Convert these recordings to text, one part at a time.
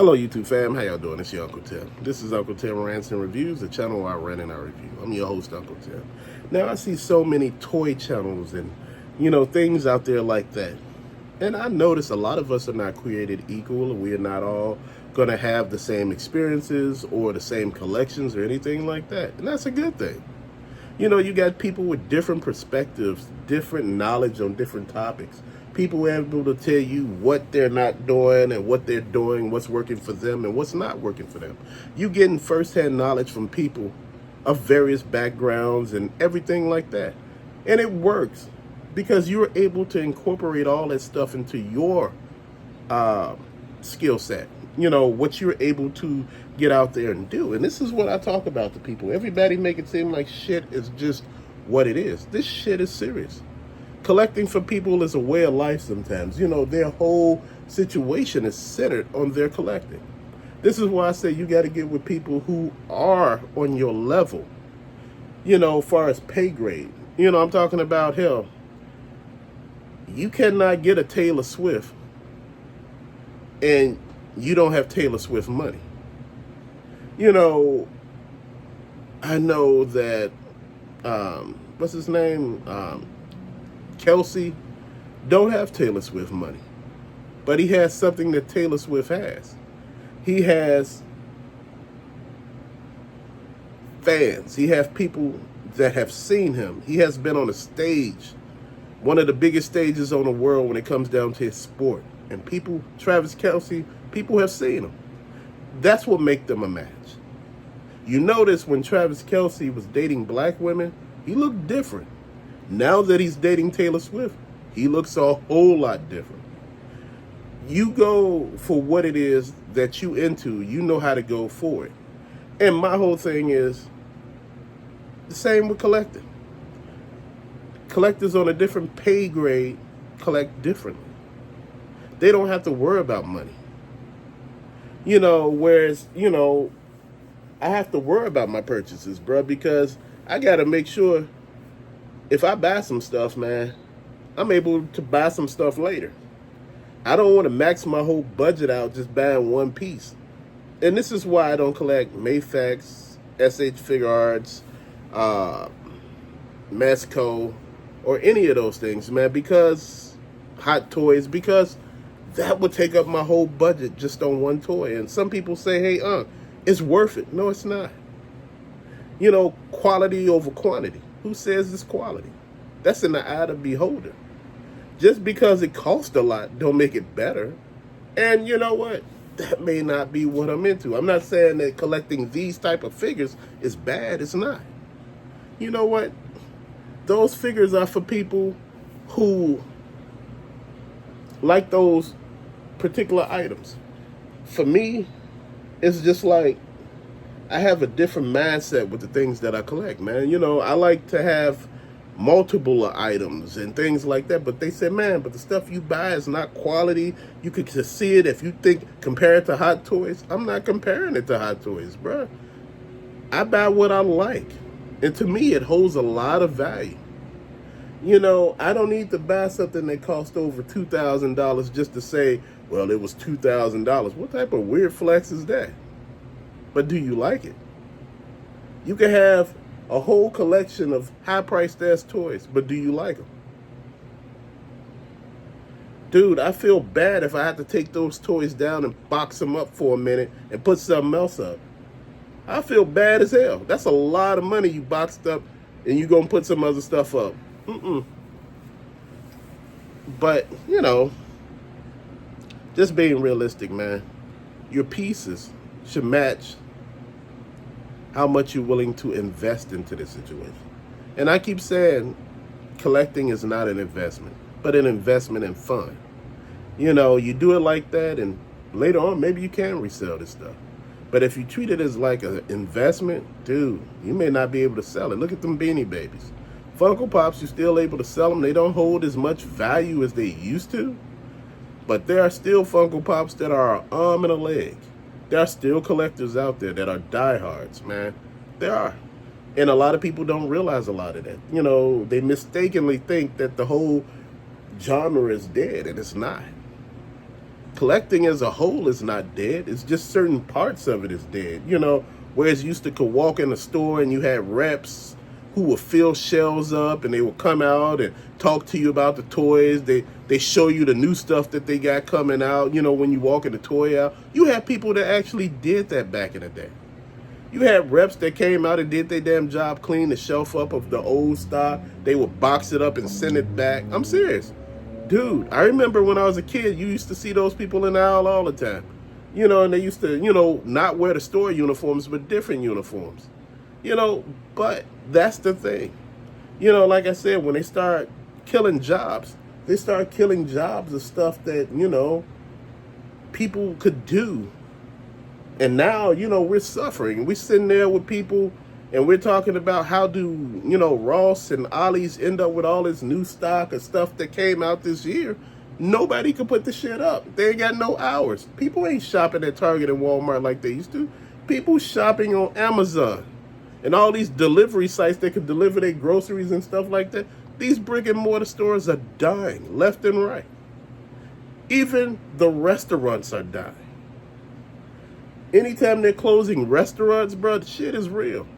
Hello YouTube fam, how y'all doing? It's your Uncle Tim. This is Uncle Tim Rants and Reviews, the channel where I rant and I review. I'm your host, Uncle Tim. Now I see so many toy channels and things out there like that. And I notice a lot of us are not created equal, and we are not all gonna have the same experiences or the same collections or anything like that. And that's a good thing. You got people with different perspectives, different knowledge on different topics. People able to tell you what they're not doing and what they're doing, what's working for them and what's not working for them. You getting firsthand knowledge from people of various backgrounds and everything like that. And it works because you're able to incorporate all that stuff into your skill set. What you're able to get out there and do. And this is what I talk about to people. Everybody make it seem like shit is just what it is. This shit is serious. Collecting for people is a way of life sometimes. Their whole situation is centered on their collecting. This is why I say you got to get with people who are on your level, as far as pay grade. I'm talking about, hell, you cannot get a Taylor Swift and you don't have Taylor Swift money. I know that, what's his name? Kelsey don't have Taylor Swift money, but he has something that Taylor Swift has. He has fans. He has people that have seen him. He has been on a stage, one of the biggest stages on the world when it comes down to his sport. And people, Travis Kelsey, people have seen him. That's what makes them a match. You notice when Travis Kelsey was dating black women, he looked different. Now that he's dating Taylor Swift, he looks a whole lot different. You go for what it is that you into, you know how to go for it. And my whole thing is the same with collecting. Collectors on a different pay grade collect differently. They don't have to worry about money. Whereas, I have to worry about my purchases, bro, because I got to make sure if I buy some stuff, man, I'm able to buy some stuff later. I don't want to max my whole budget out just buying one piece. And this is why I don't collect Mayfax, SH Figure Arts, Masco, or any of those things, man, because Hot Toys, because that would take up my whole budget just on one toy. And some people say, hey, it's worth it. No, it's not. Quality over quantity. Who says it's quality? That's in the eye of the beholder. Just because it costs a lot don't make it better. And you know what? That may not be what I'm into. I'm not saying that collecting these type of figures is bad. It's not. You know what? Those figures are for people who like those particular items. For me, it's just like I have a different mindset with the things that I collect, man. I like to have multiple items and things like that. But they said, man, but the stuff you buy is not quality. You could just see it if you compare it to Hot Toys. I'm not comparing it to Hot Toys, bro. I buy what I like. And to me, it holds a lot of value. I don't need to buy something that cost over $2,000 just to say, well, it was $2,000. What type of weird flex is that? But do you like it? You can have a whole collection of high-priced ass toys, but do you like them? Dude, I feel bad if I have to take those toys down and box them up for a minute and put something else up. I feel bad as hell. That's a lot of money you boxed up and you gonna put some other stuff up. But, just being realistic, man. Your pieces should match how much you're willing to invest into this situation. And I keep saying collecting is not an investment, but an investment in fun. You do it like that, and later on, maybe you can resell this stuff. But if you treat it as like an investment, dude, you may not be able to sell it. Look at them Beanie Babies. Funko Pops, you're still able to sell them. They don't hold as much value as they used to, but there are still Funko Pops that are an arm and a leg. There are still collectors out there that are diehards, man. There are. And a lot of people don't realize a lot of that. They mistakenly think that the whole genre is dead, and it's not. collecting as a whole is not dead. It's just certain parts of it is dead. Whereas you used to could walk in a store and you had reps who would fill shelves up and they would come out and talk to you about the toys. They show you the new stuff that they got coming out. When you walk in the toy out, you had people that actually did that back in the day. You had reps that came out and did their damn job, clean the shelf up of the old stock. They would box it up and send it back. I'm serious. Dude, I remember when I was a kid, you used to see those people in the aisle all the time. And they used to, not wear the store uniforms, but different uniforms. But that's the thing. Like I said, when they start killing jobs, they start killing jobs of stuff that, people could do. And now, we're suffering. We're sitting there with people and we're talking about how do, Ross and Ollie's end up with all this new stock of stuff that came out this year. Nobody can put the shit up. They ain't got no hours. People ain't shopping at Target and Walmart like they used to. People shopping on Amazon and all these delivery sites that can deliver their groceries and stuff like that. These brick and mortar stores are dying left and right. Even the restaurants are dying. Anytime they're closing restaurants, bro, shit is real.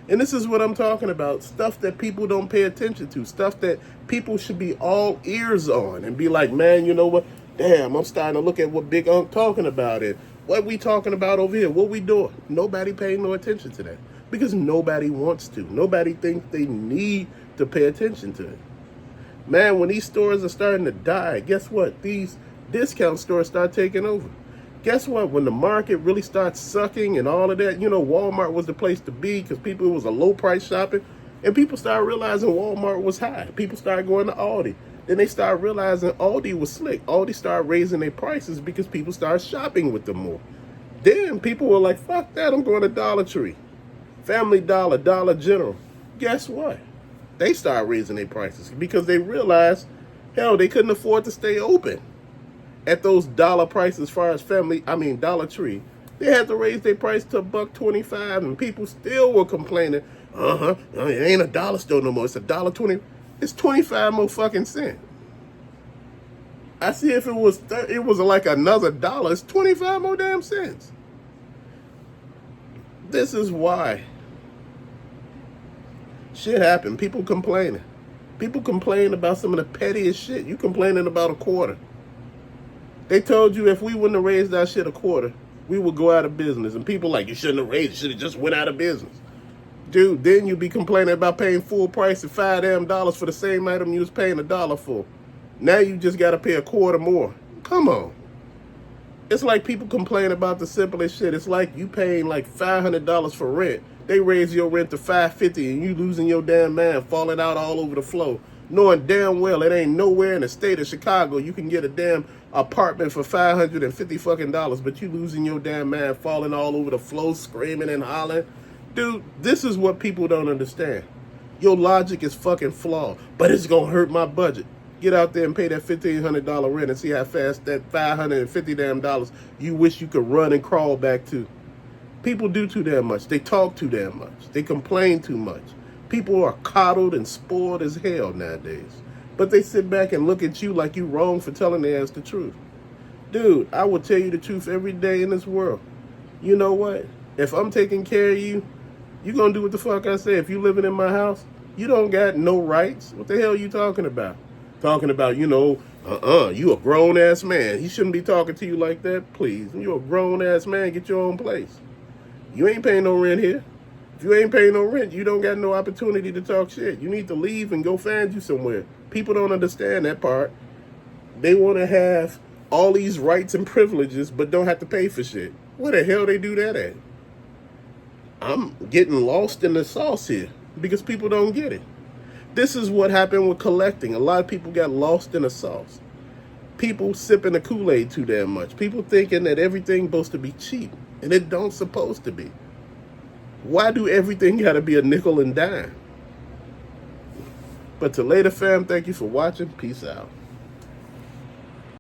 And this is what I'm talking about. Stuff that people don't pay attention to. Stuff that people should be all ears on and be like, man, you know what? Damn, I'm starting to look at what Big Unc talking about it. What we talking about over here? What we doing? Nobody paying no attention to that. Because nobody wants to. Nobody thinks they need to pay attention to it. Man, when these stores are starting to die, guess what? These discount stores start taking over. Guess what? When the market really starts sucking and all of that, Walmart was the place to be because it was a low price shopping. And people started realizing Walmart was high. People started going to Aldi. Then they started realizing Aldi was slick. Aldi started raising their prices because people started shopping with them more. Then people were like, fuck that, I'm going to Dollar Tree. Family Dollar, Dollar General. Guess what? They started raising their prices because they realized, hell, they couldn't afford to stay open at those dollar prices as far as Dollar Tree. They had to raise their price to $1.25 and people still were complaining, it ain't a dollar store no more, it's $1.20. It's 25 more fucking cents. I see if it was like another dollar, it's 25 more damn cents. This is why shit happened. People complaining. People complain about some of the pettiest shit. You complaining about a quarter. They told you if we wouldn't have raised our shit a quarter, we would go out of business. And people like, you shouldn't have raised it, should have just went out of business. Dude, then you'd be complaining about paying full price of $5 damn for the same item you was paying $1 for. Now you just got to pay a quarter more. Come on. It's like people complain about the simplest shit. It's like you paying like $500 for rent. They raise your rent to $550 and you losing your damn mind, falling out all over the floor, knowing damn well it ain't nowhere in the state of Chicago you can get a damn apartment for $550 fucking dollars, but you losing your damn mind, falling all over the floor, screaming and hollering. Dude, this is what people don't understand. Your logic is fucking flawed, but it's gonna hurt my budget. Get out there and pay that $1,500 rent and see how fast that $550 damn dollars you wish you could run and crawl back to. People do too damn much. They talk too damn much. They complain too much. People are coddled and spoiled as hell nowadays. But they sit back and look at you like you wrong for telling their ass the truth. Dude, I will tell you the truth every day in this world. You know what? If I'm taking care of you, you gonna do what the fuck I say. If you living in my house, you don't got no rights. What the hell are you talking about? Talking about, you a grown-ass man. He shouldn't be talking to you like that. Please, you a grown-ass man. Get your own place. You ain't paying no rent here. If you ain't paying no rent, you don't got no opportunity to talk shit. You need to leave and go find you somewhere. People don't understand that part. They want to have all these rights and privileges, but don't have to pay for shit. Where the hell they do that at? I'm getting lost in the sauce here because people don't get it. This is what happened with collecting. A lot of people got lost in the sauce. People sipping the Kool-Aid too damn much. People thinking that everything's supposed to be cheap, and it don't supposed to be. Why do everything got to be a nickel and dime? But to later, fam, thank you for watching. Peace out.